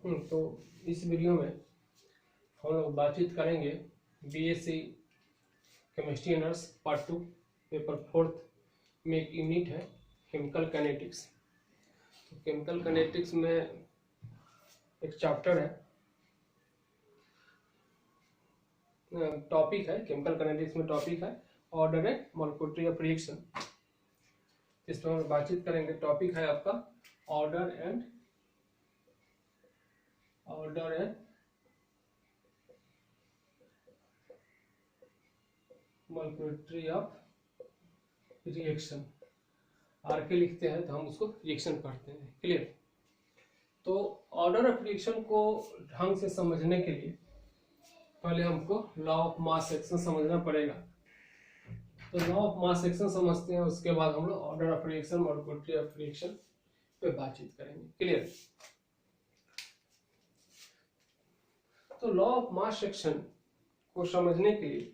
तो इस वीडियो में हम लोग बातचीत करेंगे BSc chemistry honours part 2 paper 4 में एक यूनिट है केमिकल काइनेटिक्स। तो केमिकल काइनेटिक्स में एक चैप्टर है, टॉपिक है केमिकल काइनेटिक्स में टॉपिक है order and molecular of reaction. इस पर हम बातचीत करेंगे। टॉपिक है आपका order and molecular of reaction. R के लिखते हैं तो हम उसको रिएक्शन पढ़ते हैं। क्लियर? तो ऑर्डर ऑफ रिएक्शन को ढंग से समझने के लिए पहले हमको लॉ ऑफ मास एक्शन समझना पड़ेगा। तो लॉ ऑफ मास एक्शन समझते हैं, उसके बाद हम लोग order of reaction molecular of reaction पे बातचीत करेंगे। क्लियर? तो लॉ ऑफ मास एक्शन को समझने के लिए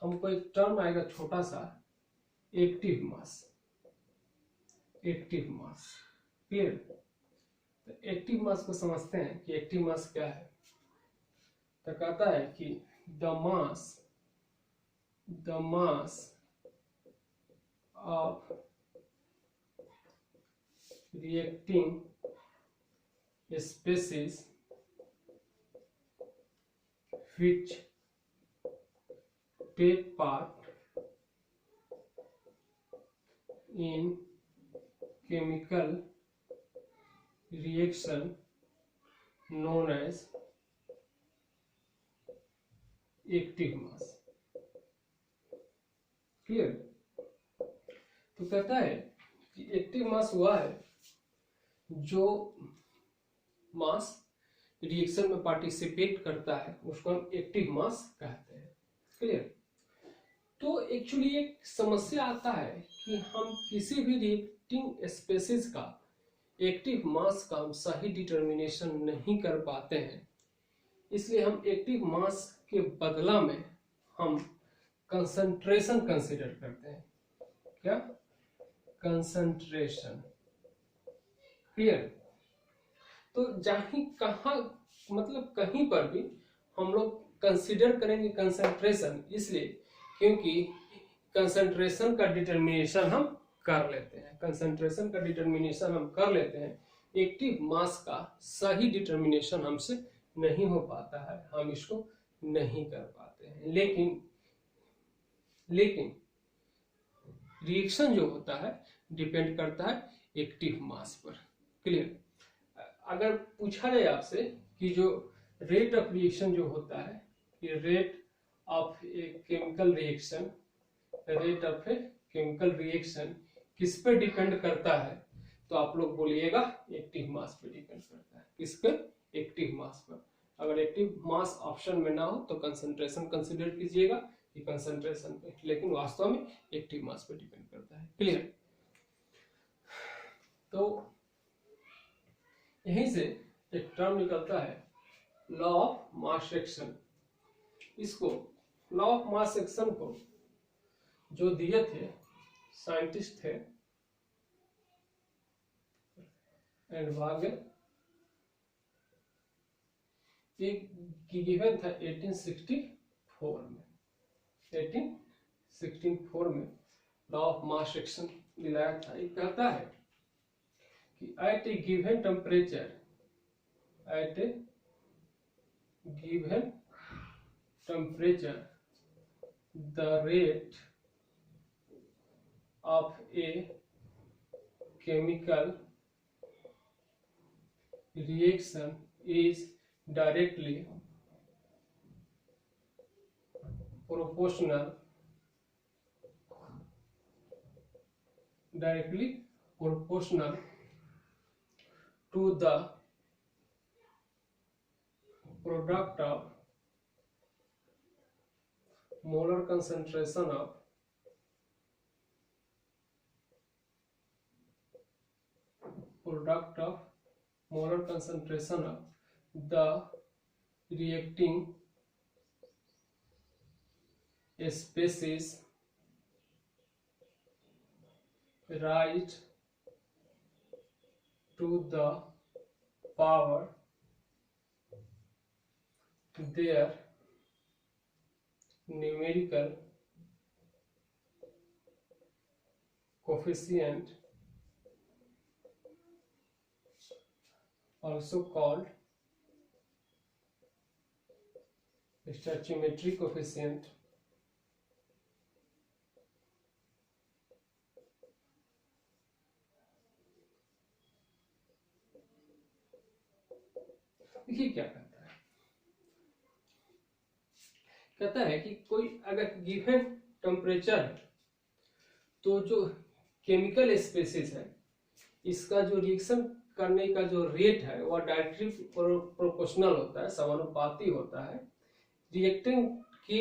हमको एक टर्म आएगा छोटा सा, active mass. Active mass. Clear? तो एक्टिव मास को समझते हैं कि एक्टिव मास क्या है। तो कहता है कि the mass of reacting species which take part in chemical reaction known as active mass। Clear? तो कहता है कि एक्टिव मास हुआ है जो मास रिएक्शन में पार्टिसिपेट करता है, उसको हम एक्टिव मास कहते हैं। क्लियर? तो एक्चुअली एक समस्या आता है कि हम किसी भी रिएक्टिंग स्पेसीज का एक्टिव मास का हम सही डिटर्मिनेशन नहीं कर पाते हैं। इसलिए हम एक्टिव मास के बदला में हम कंसंट्रेशन कंसीडर करते हैं। क्या? कंसंट्रेशन। क्लियर? तो जहाँ कहाँ मतलब कहीं पर भी हम लोग कंसीडर करेंगे कंसंट्रेशन, इसलिए क्योंकि कंसंट्रेशन का डिटर्मिनेशन हम कर लेते हैं। कंसंट्रेशन का डिटर्मिनेशन हम कर लेते हैं, एक्टिव मास का सही डिटर्मिनेशन हमसे नहीं हो पाता है, हम इसको नहीं कर पाते हैं। लेकिन रिएक्शन जो होता है डिपेंड करता है एक्टिव मास पर। क्लियर? अगर पूछा जाए आपसे कि जो रेट ऑफ रिएक्शन जो होता है, ये rate of a chemical reaction किस पे डिपेंड करता है, तो आप लोग बोलिएगा एक्टिव मास पे डिपेंड करता है। किस पे? एक्टिव मास पर। अगर एक्टिव मास ऑप्शन में ना हो तो कंसंट्रेशन कंसीडर कीजिएगा कि कंसंट्रेशन पे, लेकिन वास्तव में एक्टिव मास पे डिपेंड करता है। क्लियर? तो यहीं से एक टर्म निकलता है लॉ ऑफ मास एक्शन। इसको लॉ ऑफ मास एक्शन को जो दिए थे साइंटिस्ट थे एडवागन, एक गिवन था 1864 में। 1864 में लॉ ऑफ मास एक्शन दिलाया था। ये कहता है कि at a given temperature the rate of a chemical reaction is directly proportional to the product of molar concentration of the reacting species rise to the power their numerical coefficient, also called stoichiometric coefficient, देखिए क्या कहता है कि कोई अगर given temperature है तो जो केमिकल स्पेसीज है इसका जो रिएक्शन करने का जो रेट है वह डायरेक्टली प्रोपोर्शनल होता है, समानुपाती होता है रिएक्टेंट के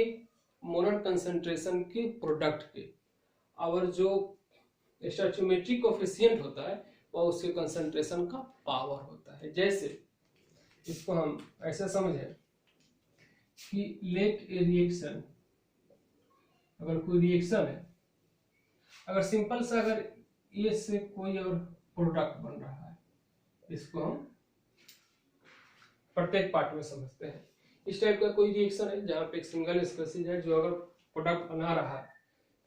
मोलर कंसंट्रेशन के प्रोडक्ट के, और जो स्टोइचियोमेट्रिक कोएफिशिएंट होता है वह उसके कंसंट्रेशन का पावर होता है। जैसे इसको हम ऐसे समझें कि लेट ए रिएक्शन, अगर कोई रिएक्शन है, अगर सिंपल सा अगर ए से कोई और प्रोडक्ट बन रहा है, इसको हम प्रत्येक पार्ट में समझते हैं। इस टाइप का कोई रिएक्शन है जहां पे एक सिंगल स्पेसीज है जो अगर प्रोडक्ट बना रहा है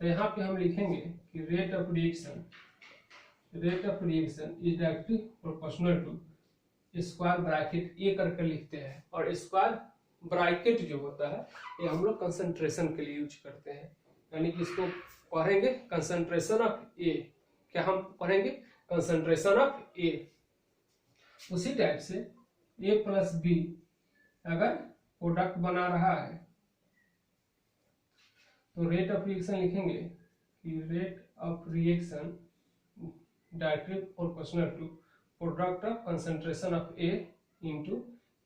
तो यहाँ पे हम लिखेंगे कि rate of reaction is directly proportional to square bracket A करके लिखते हैं, और स्क्वायर ब्रैकेट जो होता है ये हम लोग कंसंट्रेशन के लिए यूज करते हैं, यानी कि इसको पढ़ेंगे कंसंट्रेशन ऑफ ए, क्या हम पढ़ेंगे कंसंट्रेशन ऑफ ए। उसी टाइप से ए प्लस बी अगर प्रोडक्ट बना रहा है तो रेट ऑफ रिएक्शन लिखेंगे कि rate of reaction directly proportional to product of concentration of A into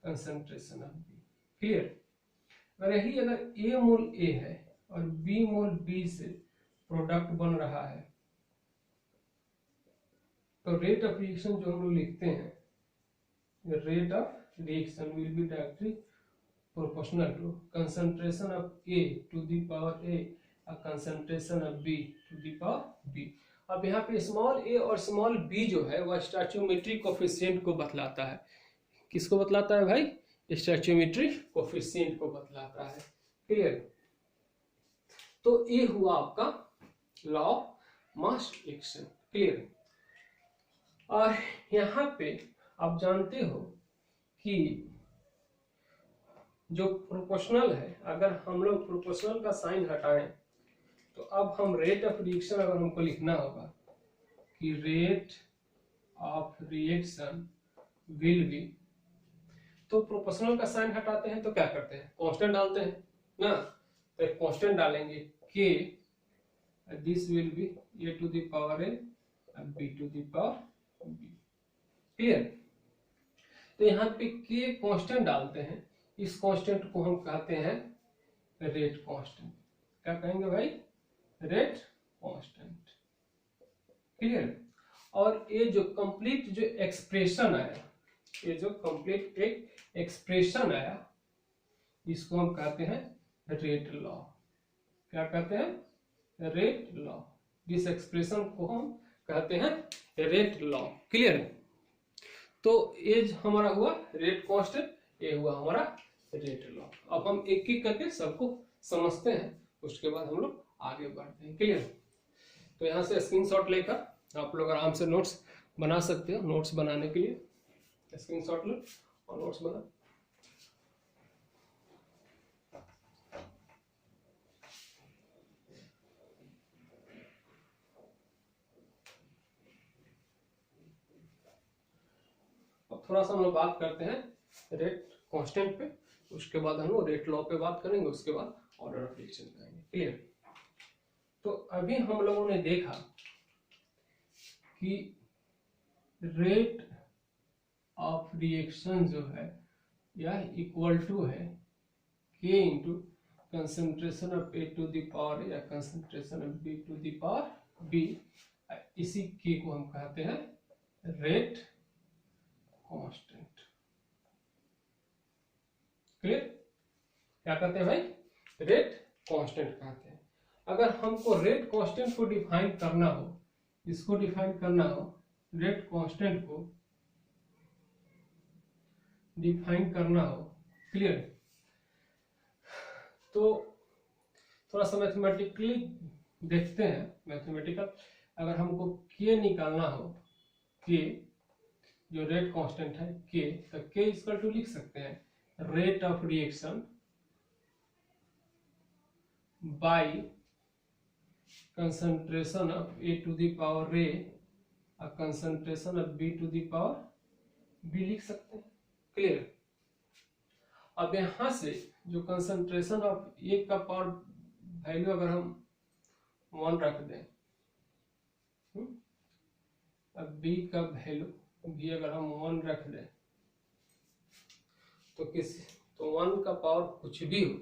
concentration of B. Clear? अगर यही अगर ए मोल ए है और बी मोल बी से प्रोडक्ट बन रहा है तो रेट ऑफ रिएक्शन जो हम लोग लिखते हैं, rate of reaction will be directly proportional to concentration of A to the power A और concentration of B to the power B. अब यहाँ पे स्मॉल ए और स्मॉल बी जो है वह स्टोइचियोमेट्रिक कोएफिशिएंट को बतलाता है। किसको बतलाता है भाई? स्टोइचियोमेट्रिक कोएफिशिएंट को बतलाता है। क्लियर? तो ये हुआ आपका law of mass reaction. Clear? और यहाँ पे आप जानते हो कि जो प्रोपोर्शनल है, अगर हम लोग प्रोपोर्शनल का साइन हटाएं तो अब हम रेट ऑफ रिएक्शन अगर हमको लिखना होगा कि rate of reaction will B, तो प्रोपोर्शनल का साइन हटाते हैं तो क्या करते हैं? कांस्टेंट डालते हैं ना, तो एक कांस्टेंट डालेंगे k, this will be a to the power a और b to the power b। Clear? तो यहाँ पे k कांस्टेंट डालते हैं, इस कांस्टेंट को हम कहते हैं रेट कांस्टेंट। क्या कहेंगे भाई? Rate constant. क्लियर? और ये जो कंप्लीट जो एक्सप्रेशन आया, ये जो कंप्लीट एक एक्सप्रेशन आया, इसको हम कहते हैं रेट लॉ। क्या कहते हैं? Rate law. इस एक्सप्रेशन को हम कहते हैं रेट लॉ। क्लियर? तो ये हमारा हुआ रेट कांस्टेंट, ये हुआ हमारा रेट लॉ। अब हम एक एक करके सबको समझते हैं, उसके बाद हम लोग आगे बढ़ते हैं। क्लियर? तो यहाँ से स्क्रीनशॉट लेकर आप लोग आराम से नोट्स बना सकते हो। नोट्स बनाने के लिए स्क्रीनशॉट लो और नोट्स बना। अब थोड़ा सा हम लोग बात करते हैं रेट कांस्टेंट पे, उसके बाद हम लोग रेट लॉ पे बात करेंगे, उसके बाद ऑर्डर ऑफ रिएक्शन करेंगे। क्लियर? तो अभी हम लोगों ने देखा कि रेट ऑफ रिएक्शन जो है यह इक्वल टू है k into concentration of a to the power या concentration of b to the power b। इसी k को हम कहते हैं रेट कांस्टेंट। क्लियर? क्या कहते हैं भाई? रेट कांस्टेंट कहते हैं। अगर हमको रेट कांस्टेंट को डिफाइन करना हो, इसको डिफाइन करना हो, रेट कांस्टेंट को डिफाइन करना हो, क्लियर, तो थोड़ा सा मैथमेटिकली देखते हैं। मैथमेटिकल अगर हमको के निकालना हो, के जो रेट कांस्टेंट है के, तो के इक्वल टू लिख सकते हैं rate of reaction by concentration of A to the power A और concentration of B to the power B लिख सकते हैं। क्लियर। अब यहां से जो कंसंट्रेशन ऑफ ए का पावर वैल्यू अगर हम 1 रख दें, अब बी का वैल्यू भी अगर हम 1 रख दें, तो 1 का पावर कुछ भी हो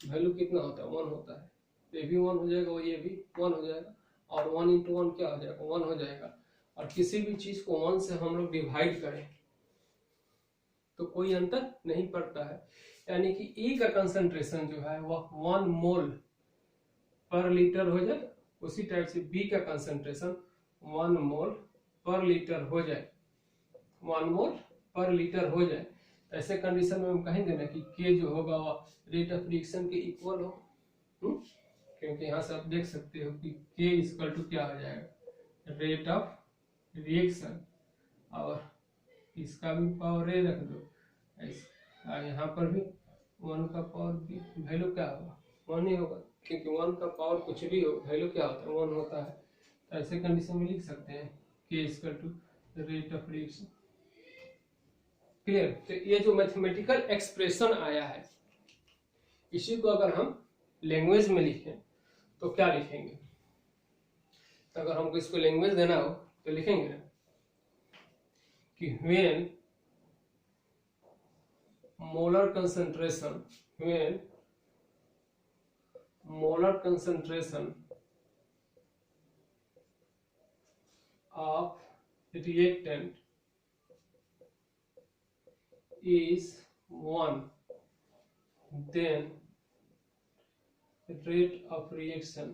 वैल्यू कितना होता है, 1 होता है। ये भी 1 हो जाएगा, ये भी 1 हो जाएगा, और 1 into 1 क्या हो जाएगा, 1 हो जाएगा। और किसी भी चीज को 1 से हम लोग डिवाइड करें तो कोई अंतर नहीं पड़ता है, यानी कि ए का कंसंट्रेशन जो है वह 1 मोल पर लीटर हो जाए, उसी टाइप से बी का कंसंट्रेशन 1 मोल पर लीटर हो जाए, 1 मोल पर लीटर हो जाए। ऐसे कंडीशन में हम कहेंगे ना कि के जो होगा वह रेट ऑफ रिएक्शन के इक्वल हो, क्योंकि यहाँ से आप देख सकते हो कि के इक्वल टू क्या हो जाएगा, रेट ऑफ रिएक्शन, और इसका भी पावर ए रख दो, यहाँ पर भी 1 का पावर बी, वैल्यू क्या होगा, 1 ही होगा, क्योंकि 1 का पावर कुछ भी हो वैल्यू क्या होता है, 1 होता है। तो ऐसे कंडीशन में लिख सकते हैं K equal to rate of reaction. Clear. तो ये जो मैथमेटिकल एक्सप्रेशन आया है, इसी को अगर हम लैंग्वेज में लिखें तो क्या लिखेंगे, तो अगर हमको इसको लैंग्वेज देना हो तो लिखेंगे ना कि when molar concentration of reactant is 1, then rate of reaction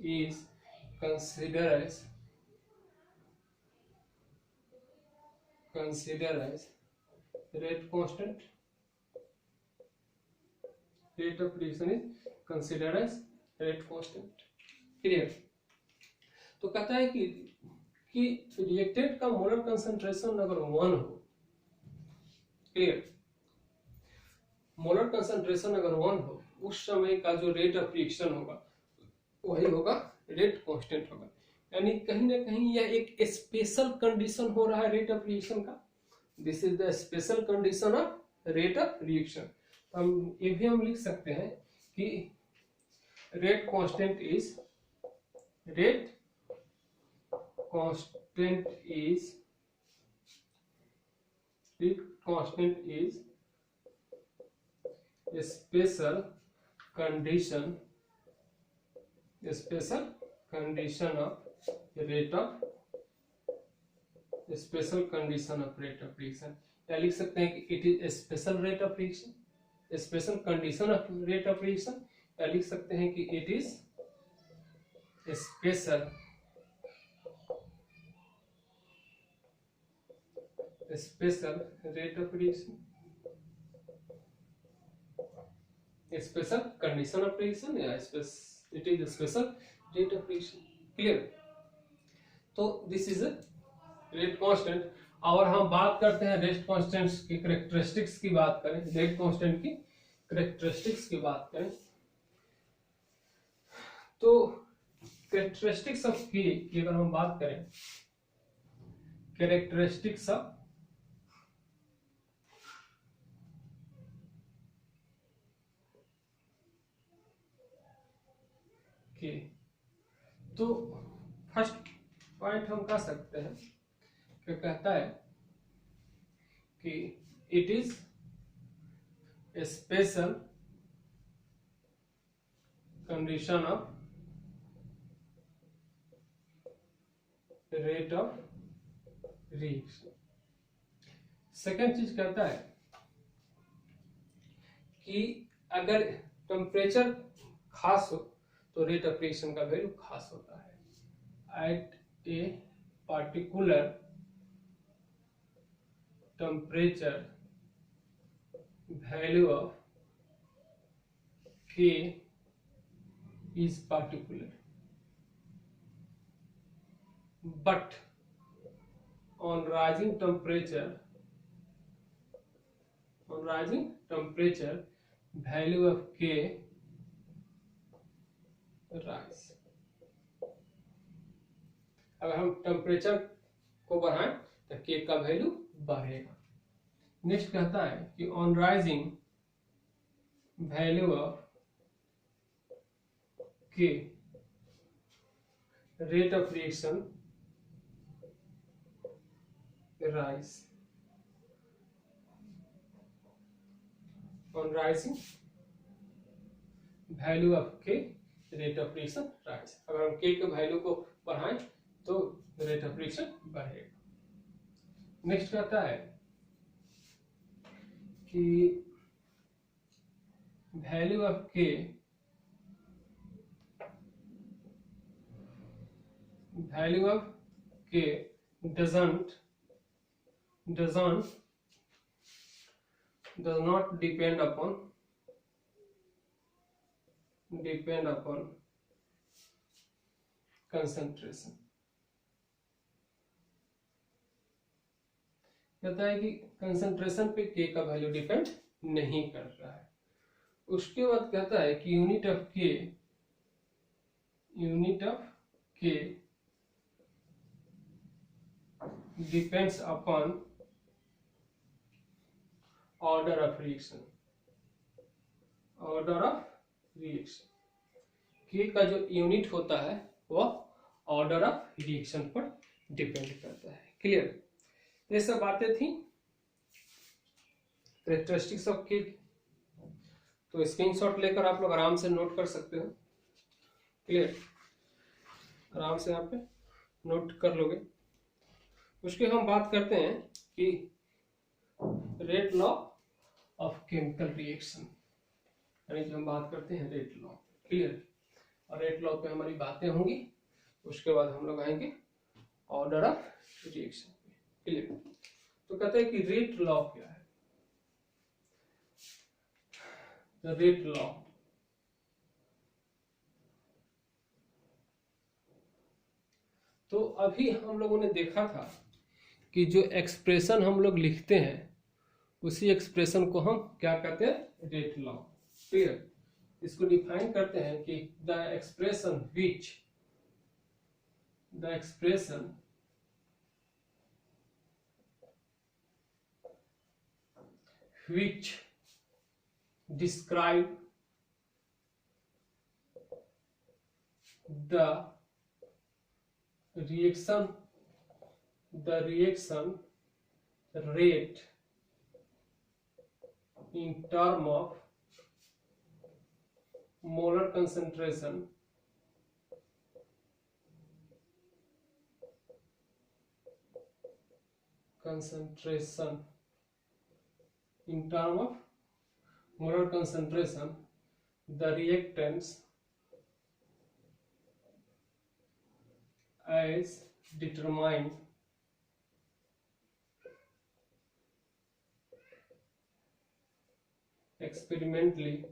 is considered as rate constant. Rate of reaction is considered as rate constant. Clear. तो कहता है कि रिएक्टेंट का मोलर कंसंट्रेशन अगर 1 हो, क्लियर, मोलर कंसंट्रेशन अगर 1 हो, उस समय का जो रेट ऑफ रिएक्शन होगा वही होगा रेट कांस्टेंट होगा। यानी कहीं ना कहीं यह एक स्पेशल कंडीशन हो रहा है रेट ऑफ रिएक्शन का। This is the special condition of rate of reaction. हम ये भी हम लिख सकते हैं कि rate constant is a special condition of rate of reaction। या लिख सकते हैं कि it is a special rate of reaction, special condition of rate of reaction, या लिख सकते हैं कि it is special rate of reaction, special condition of reaction, या it is special rate of reaction. Clear. तो दिस इज रेट कांस्टेंट। और हम बात करते हैं रेट कांस्टेंट्स की कैरेक्टरिस्टिक्स की बात करें, रेट कांस्टेंट की कैरेक्टरिस्टिक्स की बात करें तो कैरेक्टरिस्टिक्स ऑफ के की अगर हम बात करें, कैरेक्टरिस्टिक्स ऑफ के, तो फर्स्ट पॉइंट हम कह सकते हैं कि कहता है कि it is a special condition of rate of reaction. Second चीज कहता है कि अगर टेम्परेचर खास हो तो रेट ऑफ रिएक्शन का वैल्यू खास होता है। Eight A particular temperature value of K is particular, but on rising temperature value of K rise। अगर हम टेम्परेचर को बढ़ाएं तो K का वैल्यू बढ़ेगा। नेक्स्ट कहता है कि on rising value of K rate of reaction rise। on rising value of K rate of reaction rise। अगर हम K के वैल्यू को बढ़ाएं तो रेट ऑफ रिएक्शन बढ़ेगा। नेक्स्ट कहता है कि value of K does not depend upon concentration। कहता है कि कंसंट्रेशन पे K का वैल्यू डिपेंड नहीं कर रहा है। उसके बाद कहता है कि unit of K depends upon order of reaction. K का जो यूनिट होता है वह ऑर्डर ऑफ रिएक्शन पर डिपेंड करता है। क्लियर? ये सब बातें थी कैरेक्टरिस्टिक्स ऑफ K। तो स्क्रीनशॉट लेकर आप लोग आराम से नोट कर सकते हो। क्लियर? आराम से यहाँ पे नोट कर लोगे। उसके हम बात करते हैं कि rate law of chemical reaction, यानी कि हम बात करते हैं रेट लॉ। क्लियर? और रेट लॉ पे हमारी बातें होंगी। उसके बाद हम लोग आएंगे ऑर्डर ऑफ रिएक्शन पे। क्लियर? तो कहते हैं कि रेट लॉ क्या है। रेट लॉ तो अभी हम लोगों ने देखा था कि जो एक्सप्रेशन हम लोग लिखते हैं उसी एक्सप्रेशन को हम क्या कहते हैं, रेट लॉ। क्लियर? इसको डिफाइन करते हैं कि the expression which describe the reaction rate in term of molar concentration in term of molar concentration, the reactants as determined experimentally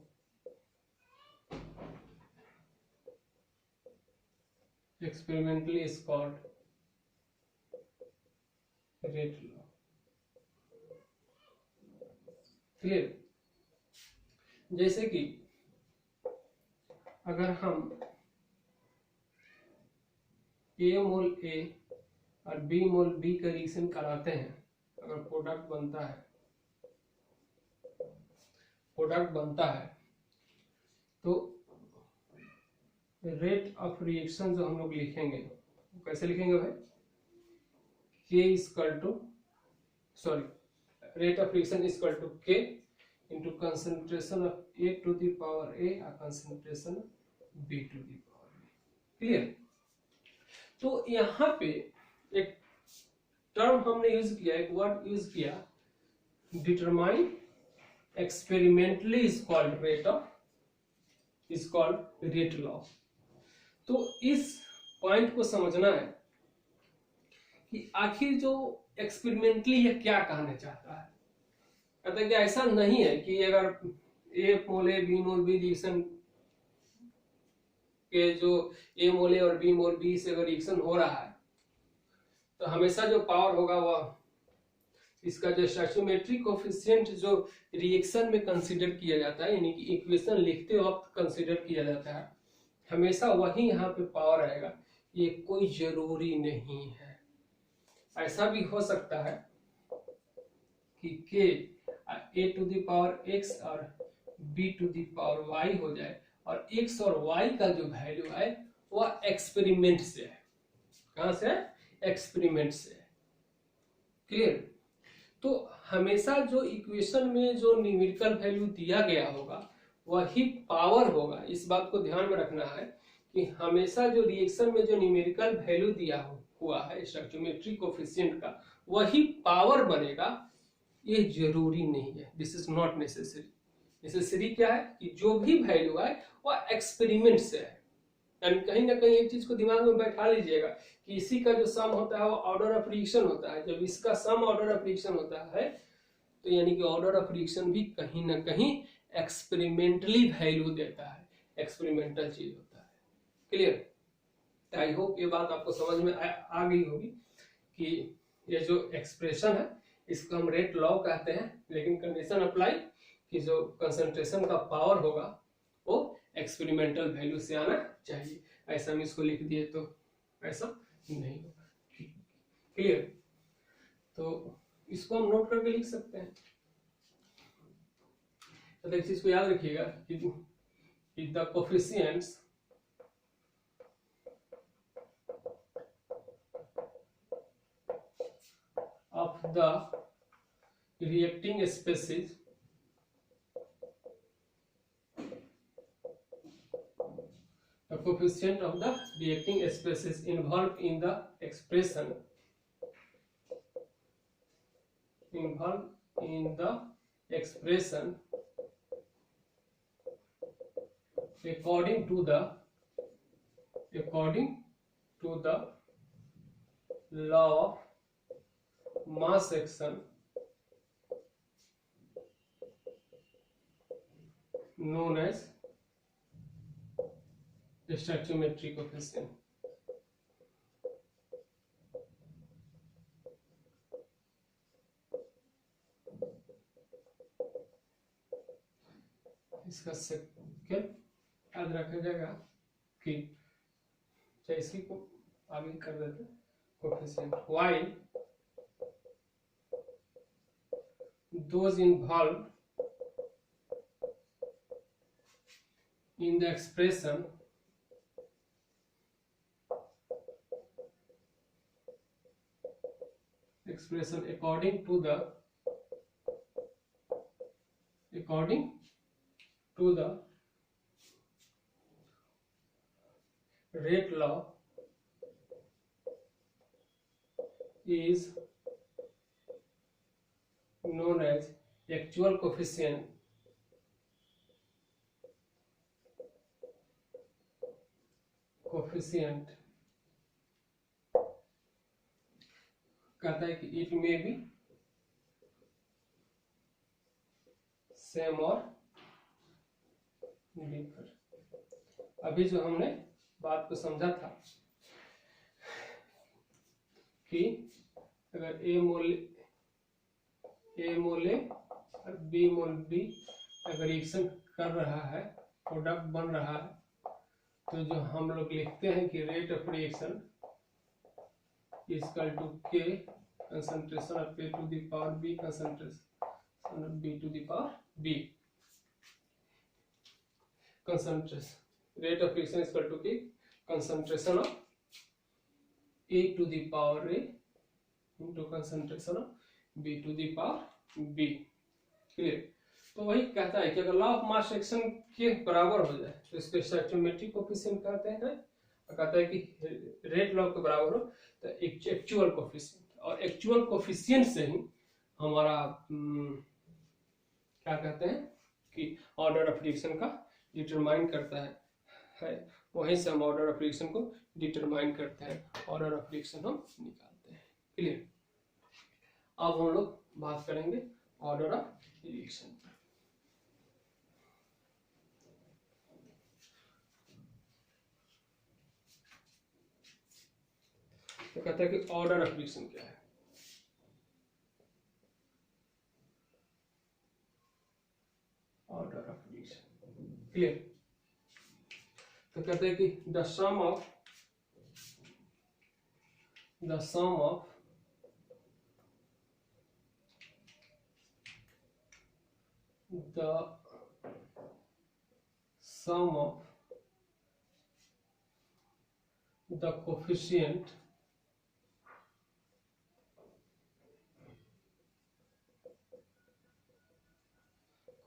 is called rate law। Clear? जैसे कि अगर हम A mole A और B मोल B का reaction कराते हैं, अगर product बनता है तो रेट ऑफ रिएक्शन जो हम लोग लिखेंगे कैसे लिखेंगे भाई? Rate of reaction is equal to K into concentration of A to the power A और concentration B to the power B। Clear? तो यहाँ पे एक टर्म हमने यूज किया, एक वर्ड यूज किया, determine experimentally is called rate law. तो इस पॉइंट को समझना है कि आखिर जो एक्सपेरिमेंटली यह क्या कहना चाहता है। कहता है कि ऐसा नहीं है कि अगर ए mole A b mole B reaction के जो ए मोल ए और बी मोल बी से अगर रिएक्शन हो रहा है तो हमेशा जो पावर होगा वह इसका जो स्टोइकियोमेट्रिक कोफिशिएंट जो रिएक्शन में कंसीडर किया जाता है, यानी कि इक्वेशन लिखते वक्त कंसीडर किया जाता है, हमेशा वही यहाँ पे पावर आएगा। ये कोई जरूरी नहीं है। ऐसा भी हो सकता है कि K A to the power X और B to the power Y हो जाए और एक्स और वाई का जो वैल्यू है वह एक्सपेरिमेंट से है। कहां से? एक्सपेरिमेंट से। क्लियर? तो हमेशा जो इक्वेशन में जो न्यूमेरिकल वैल्यू दिया गया होगा वही पावर होगा। इस बात को ध्यान में रखना है कि हमेशा जो रिएक्शन में जो न्यूमेरिकल वैल्यू दिया हुआ है स्टोइकियोमेट्रिक कोफिशिएंट का वही पावर बनेगा, ये जरूरी नहीं है। This is not necessary. Necessary क्या है कि जो भी वैल्यू है वह एक्सपेरिमेंट से है। यानी कहीं ना कहीं एक चीज को दिमाग में बैठा लीजिएगा कि इसी का जो सम होता है वो ऑर्डर ऑफ रिएक्शन होता है। जब इसका सम ऑर्डर ऑफ रिएक्शन होता है तो यानी कि ऑर्डर ऑफ रिएक्शन भी कहीं ना कहीं एक्सपेरिमेंटली वैल्यू देता है, एक्सपेरिमेंटल चीज होता है। क्लियर? आई होप ये बात आपको समझ में आ गई होगी कि ये जो एक्सप्रेशन है इसको हम रेट लॉ कहते हैं, लेकिन कंडीशन अप्लाई कि जो कंसंट्रेशन का पावर होगा वो एक्सपेरिमेंटल वैल्यू से आना चाहिए। ऐसा हम इसको लिख दिए तो ऐसा नहीं होगा। क्लियर? तो इसको हम नोट करके लिख सकते हैं। तो एक चीज को याद रखिएगा कि the coefficients of the reacting species the coefficient of the reacting species involved in the expression according to the law of mass action known as stoichiometric coefficient। इसका सेकंड याद रखा जाएगा कि चाहे इसी को आगे कर देते coefficient while those involved in the expression according to the rate law is known as actual coefficient कहता है कि इट में बी सेम और डिफर। अभी जो हमने बात को समझा था कि अगर ए मोल ए और बी मोल बी अगर रिएक्शन कर रहा है, प्रोडक्ट बन रहा है, तो जो हम लोग लिखते हैं कि rate of reaction is equal to K concentration of A to the power B concentration of B to the power B। concentration rate of reaction is equal to K concentration of A to the power A into concentration of B to the power B। Clear? तो वही कहता है कि अगर law of mass action के बराबर हो जाए तो इसको स्टोइकियोमेट्रिक कोफिशिएंट कहते हैं। कहता है कि रेट लॉ के बराबर हो तो एक्चुअल कोफिशिएंट, और एक्चुअल कोफिशिएंट से ही हमारा क्या कहते हैं कि ऑर्डर ऑफ रिएक्शन का डिटरमाइन करता है। वहीं से हम ऑर्डर ऑफ रिएक्शन को डिटरमाइन करते हैं, ऑर्डर ऑफ रिएक्शन हम निकालते हैं। क्लियर? अब हम लोग बात करेंगे ऑर्डर ऑफ रिएक्शन। तो कहता है कि ऑर्डर ऑफ रिएक्शन क्या है। Order of reaction clear. तो कहते हैं कि the sum of the sum of the coefficient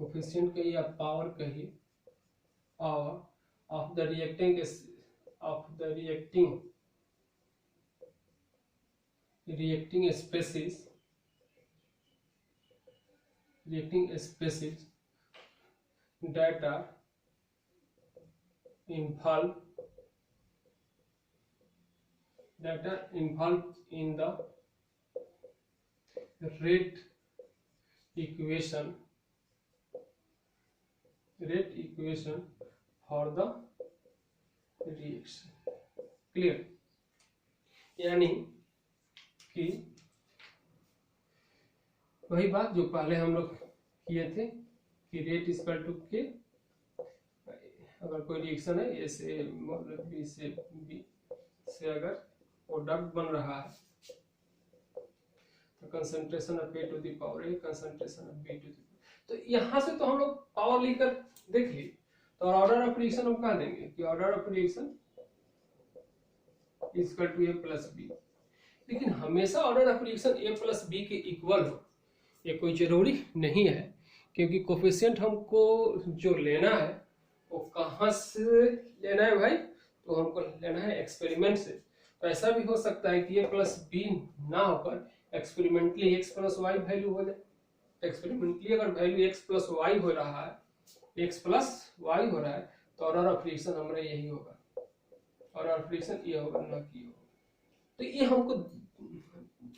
कहिए या पावर कहिए of the reacting species that are involved in the rate equation for the reaction। Clear. यानी कि वही बात जो पहले हम लोग किए थे कि रेट इक्वल टू के, अगर कोई रिएक्शन है ए से बी से बी से अगर प्रोडक्ट बन रहा है तो concentration of A to the power A, concentration of B to the, तो यहां से तो हम लोग पावर लेकर देख ली। तो ऑर्डर ऑफ रिएक्शन हम कह देंगे कि order of reaction equal to A plus B. लेकिन हमेशा order of reaction A plus B के इक्वल हो ये कोई जरूरी नहीं है, क्योंकि कोफिशिएंट हमको जो लेना है वो कहाँ से लेना है भाई, तो हमको लेना है एक्सपेरिमेंट से। तो ऐसा भी हो सकता है कि ए प्लस बी ना होकर experimentally X plus Y value हो जाए। एक्सपेरिमेंटली अगर वैल्यू एक्स प्लस वाई हो रहा है, एक्स प्लस वाई हो रहा है, तो ऑर्डर ऑफ रिएक्शन हमारा यही होगा, ऑर्डर ऑफ रिएक्शन ये होगा ना कि होगा। तो ये हमको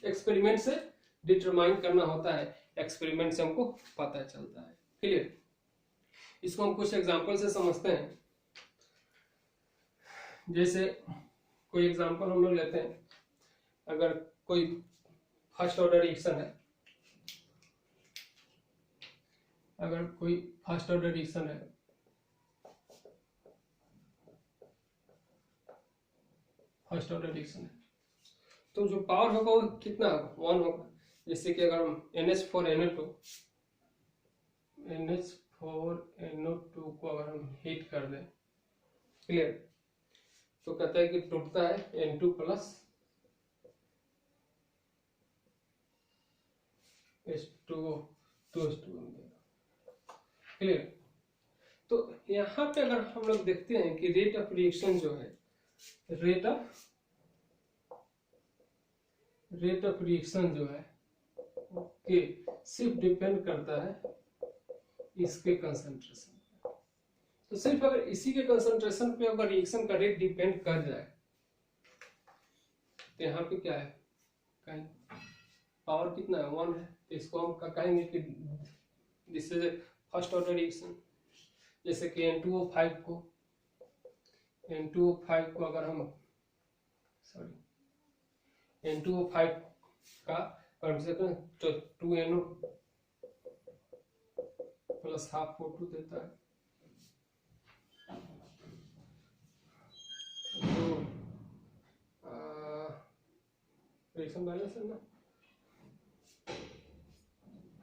एक्सपेरिमेंट से डिटरमाइन करना होता है, एक्सपेरिमेंट से हमको पता चलता है। क्लियर। इसको हम कुछ एग्जांपल से समझते हैं। जैसे कोई एग्जांपल हम लोग लेते हैं, अगर कोई फर्स्ट ऑर्डर रिएक्शन है, अगर कोई फर्स्ट ऑर्डर रिएक्शन है, फर्स्ट ऑर्डर रिएक्शन है, तो जो पावर होगा वो कितना होगा, 1 होगा। जैसे कि अगर हम NH4NO2 को अगर हम हीट कर दें, क्लियर, तो कहता है कि टूटता है N2 प्लस H2O, क्लियर। तो यहाँ पे अगर हम लोग देखते हैं कि रेट ऑफ रिएक्शन जो है, रेट ऑफ रिएक्शन जो है ओके सिर्फ डिपेंड करता है इसके कंसंट्रेशन। तो सिर्फ अगर इसी के कंसंट्रेशन पे अगर रिएक्शन का रेट डिपेंड कर जाए तो यहाँ पे क्या है, कहीं पावर कितना है, 1 है। तो इसको हम कहेंगे कि this is first order reaction. जैसे कि N2O5 को अगर हम N2O5 का कंसंट्रेशन तो 2NO प्लस हाफ O2 देता है। तो रिएक्शन बैलेंस है ना,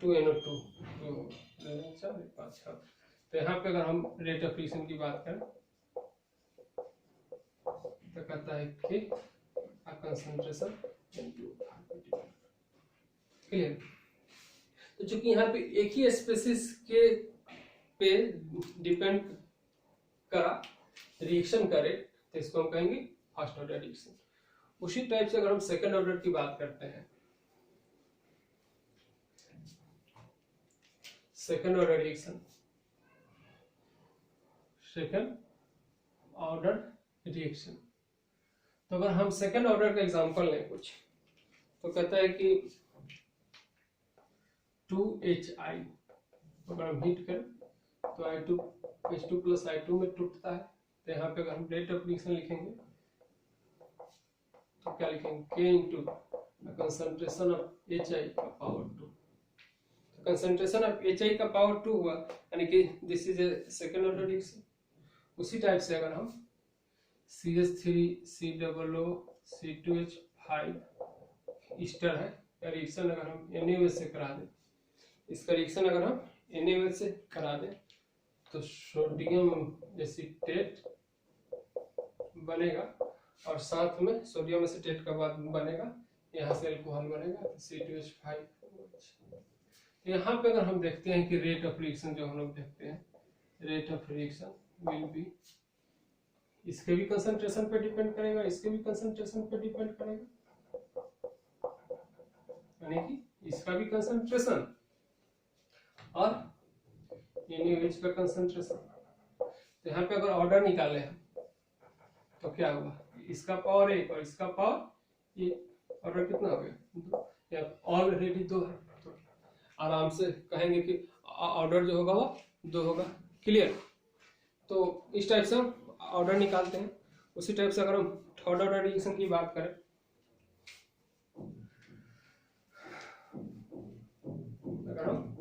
2NO2 तो यहाँ पे अगर हम रेट ऑफ रिएक्शन की बात करें तो कहता है कि कंसंट्रेशन क्लियर। तो चूंकि यहाँ पे एक ही स्पेसिस के पे डिपेंड करा रिएक्शन का रेट, तो इसको हम कहेंगे फर्स्ट ऑर्डर रिएक्शन। उसी टाइप से अगर हम सेकंड ऑर्डर की बात करते हैं, second order reaction, second order reaction, तो अगर हम सेकंड ऑर्डर का एग्जांपल लें कुछ, तो कहता है कि 2HI अगर हम हीट करें तो H2 प्लस I2 में टूटता है। तो यहाँ पे अगर हम रेट ऑफ रिएक्शन लिखेंगे तो क्या लिखेंगे, K into concentration of HI का पावर 2। कंसंट्रेशन ऑफ HI का पावर 2 हुआ, यानी कि this is a second order reaction. उसी टाइप से अगर हम CH3COO C2H5 ईस्टर है या रिएक्शन अगर हम NaOH से करा दें, इसका रिएक्शन अगर हम NaOH से करा दें तो सोडियम एसीटेट बनेगा और साथ में सोडियम एसीटेट का बाद बनेगा, यहाँ से अल्कोहल बनेगा तो C2H5। यहाँ पे अगर हम देखते हैं कि रेट ऑफ रिएक्शन जो हम लोग देखते हैं, rate of reaction will B, इसके भी कंसंट्रेशन पे डिपेंड करेगा, इसके भी कंसंट्रेशन पे डिपेंड करेगा, यानी कि इसका भी कंसंट्रेशन और NaOH का कंसंट्रेशन। तो यहाँ पे अगर ऑर्डर निकाले हम तो क्या होगा, इसका पावर 1 और इसका पावर, ये ऑर्डर कितना हो गया, ऑलरेडी 2 है, तो आराम से कहेंगे कि ऑर्डर जो होगा वो 2 होगा। क्लियर। तो इस टाइप से हम ऑर्डर निकालते हैं। उसी टाइप से अगर हम थर्ड ऑर्डर रिएक्शन की बात करें, अगर हम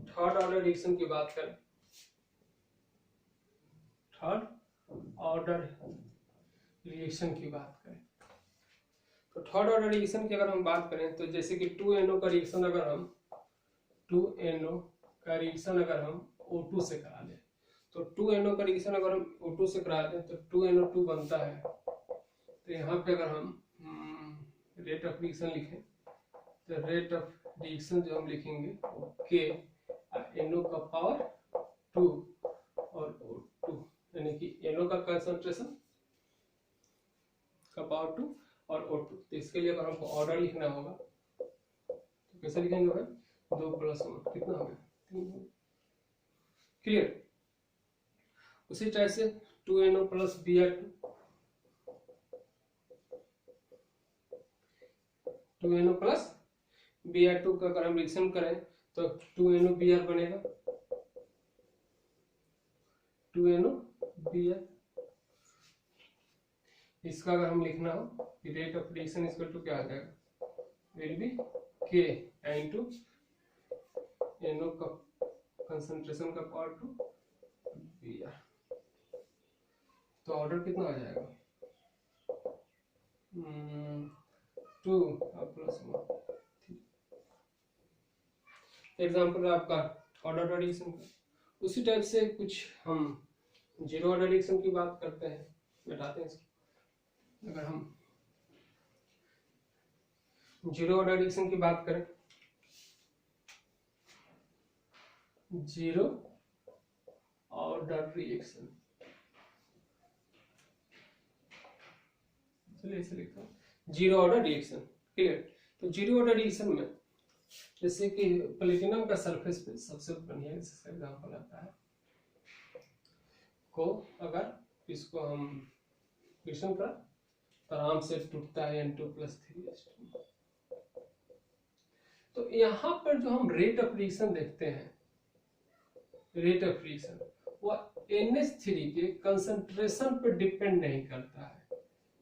थर्ड ऑर्डर रिएक्शन की बात करें, थर्ड ऑर्डर रिएक्शन की बात करें तो थर्ड ऑर्डर रिएक्शन की अगर हम बात करें तो जैसे कि 2NO का रिएक्शन अगर हम 2NO का रिएक्शन अगर हम O2 से करा लें, तो 2NO का रिएक्शन अगर हम O2 से करा दें तो 2NO2 बनता है। तो यहाँ पे अगर हम रेट ऑफ रिएक्शन लिखें तो रेट ऑफ रिएक्शन जो हम लिखेंगे K NO का पावर 2 और O2, यानी कि NO का कंसंट्रेशन का पावर 2 और O2। तो इसके लिए अगर हमको ऑर्डर लिखना होगा तो कैसे लिखेंगे भाई, 2 + 1 कितना हो गया, 3। क्लियर। उसी टाइप से 2NO plus Br2, 2NO plus Br2 का अगर हम रिएक्शन करें तो 2NO Br बनेगा, 2NO Br। इसका अगर हम लिखना हो कि rate of reaction equal to क्या आ जाएगा, will be K into NO का कंसंट्रेशन का पावर 2 Br। तो ऑर्डर कितना आ जाएगा, 2 + 1। एग्जाम्पल आपका ऑर्डर रिएक्शन का। उसी टाइप से कुछ हम जीरो ऑर्डर रिएक्शन की बात करते हैं, बैठाते हैं इसको। अगर हम जीरो ऑर्डर रिएक्शन की बात करें, जीरो ऑर्डर रिएक्शन, चलिए इसे लिखता हूं, जीरो ऑर्डर रिएक्शन। क्लियर। तो जीरो ऑर्डर रिएक्शन में जैसे कि प्लेटिनम का सरफेस पे सबसे बढ़िया एग्जाम्पल आता है को, अगर इसको हम रिएक्शन का आराम से टूटता है N2+3H2। तो यहाँ पर जो हम रेट ऑफ रिएक्शन देखते हैं, रेट ऑफ रिएक्शन वह NH3 के कंसंट्रेशन पर डिपेंड नहीं करता है,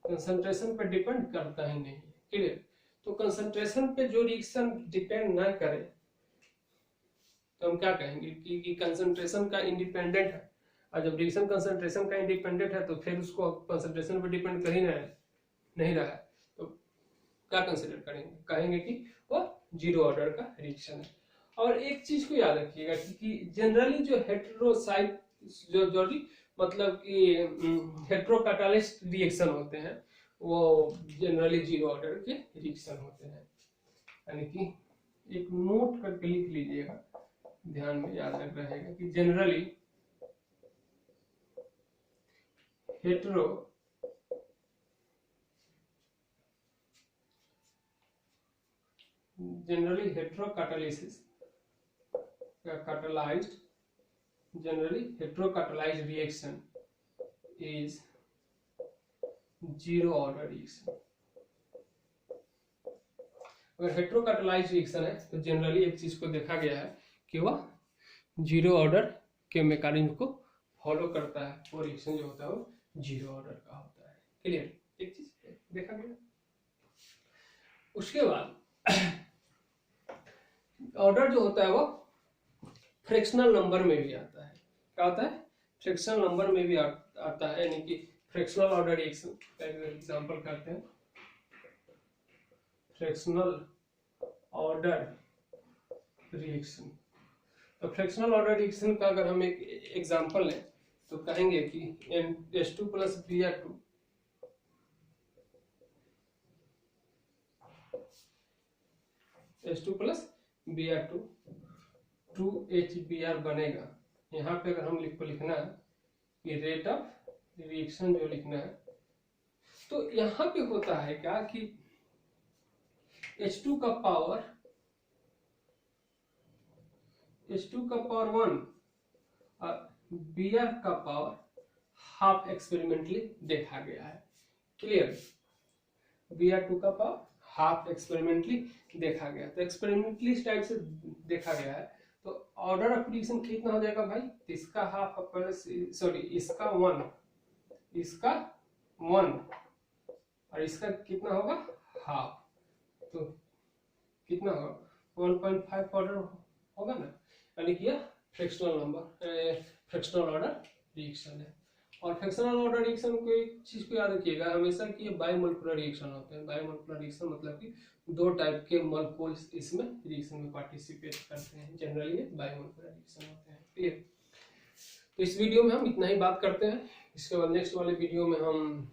कंसंट्रेशन पर डिपेंड करता ही नहीं। क्लियर। तो कंसंट्रेशन पे जो रिएक्शन डिपेंड ना करे तो हम क्या कहेंगे कि कंसंट्रेशन का इंडिपेंडेंट है। और जब रिएक्शन कंसंट्रेशन का इंडिपेंडेंट है तो फिर उसको कंसंट्रेशन पर डिपेंड कर ही नहीं रहा है, तो क्या कंसिडर करेंगे, कहेंगे कि वो जीरो ऑर्डर का रिएक्शन है। और एक चीज को याद रखिएगा कि जनरली जो हेटेरोसाइट जो मतलब कि हेटेरोकैटालिस्ट रिएक्शन होते हैं वो जनरली जीरो ऑर्डर के रिएक्शन होते हैं। यानी कि एक नोट करके लिख लीजिएगा, ध्यान में याद रहेगा कि generally heterocatalysis generally heterocatalyzed reaction is zero order reaction। अगर हेट्रोकैटालाइज्ड रिएक्शन है तो जनरली एक चीज को देखा गया है कि वह जीरो ऑर्डर के मैकेनिज्म को फॉलो करता है, वो रिएक्शन जो होता है वो जीरो ऑर्डर का होता है। क्लियर, एक चीज देखा गया। उसके बाद ऑर्डर जो होता है वो फ्रैक्शनल नंबर में भी आता है। क्या होता है? फ्रैक्शनल नंबर में भी आता है, यानी कि फ्रैक्शनल ऑर्डर रिएक्शन का एग्जांपल करते हैं। फ्रैक्शनल ऑर्डर रिएक्शन, तो फ्रैक्शनल ऑर्डर रिएक्शन का अगर हम एक एग्जांपल लें तो कहेंगे कि H2 plus Br2 H2 plus Br2 2HBr बनेगा। यहाँ पे अगर हम लिखना है कि रेट ऑफ रिएक्शन जो लिखना है, तो यहाँ पे होता है क्या कि H2 का पावर 1 और Br का पावर हाफ एक्सपेरिमेंटली देखा गया है। क्लियर, Br2 का पावर हाफ एक्सपेरिमेंटली देखा गया, तो एक्सपेरिमेंटली टाइप से देखा गया है। तो ऑर्डर ऑफ रिएक्शन कितना हो जाएगा भाई? इसका हाफ सॉरी इसका 1, इसका 1 और इसका कितना होगा? हाफ, तो कितना होगा? 1.5 ऑर्डर होगा ना, यानी कि यह फ्रैक्शनल ऑर्डर रिएक्शन है। और फ्रैक्शनल ऑर्डर रिएक्शन को एक चीज को याद रखिएगा हमेशा कि ये बायोमोलिकुलर रिएक्शन होते हैं। बायोमोलिकुलर रिएक्शन मतलब कि दो टाइप के मॉलिक्यूल्स इसमें रिएक्शन में पार्टिसिपेट करते हैं, जनरली ये बायोमोलिकुलर रिएक्शन होते हैं। क्लियर, तो इस वीडियो में हम इतना ही बात करते हैं। इसके बाद नेक्स्ट वाले वीडियो में हम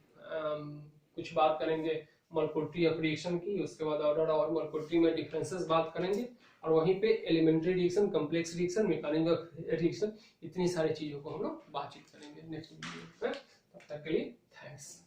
कुछ बात करेंगे मॉलिक्यूलरिटी ऑफ रिएक्शन की, उसके बाद ऑर्डर और मॉलिक्यूलरिटी में डिफरेंसेस बात करेंगे, और वहीं पे elementary reaction, complex reaction, mechanism of reaction, इतनी सारी चीजों को हम लोग बातचीत करेंगे नेक्स्ट वीडियो में। तब तक के लिए थैंक्स।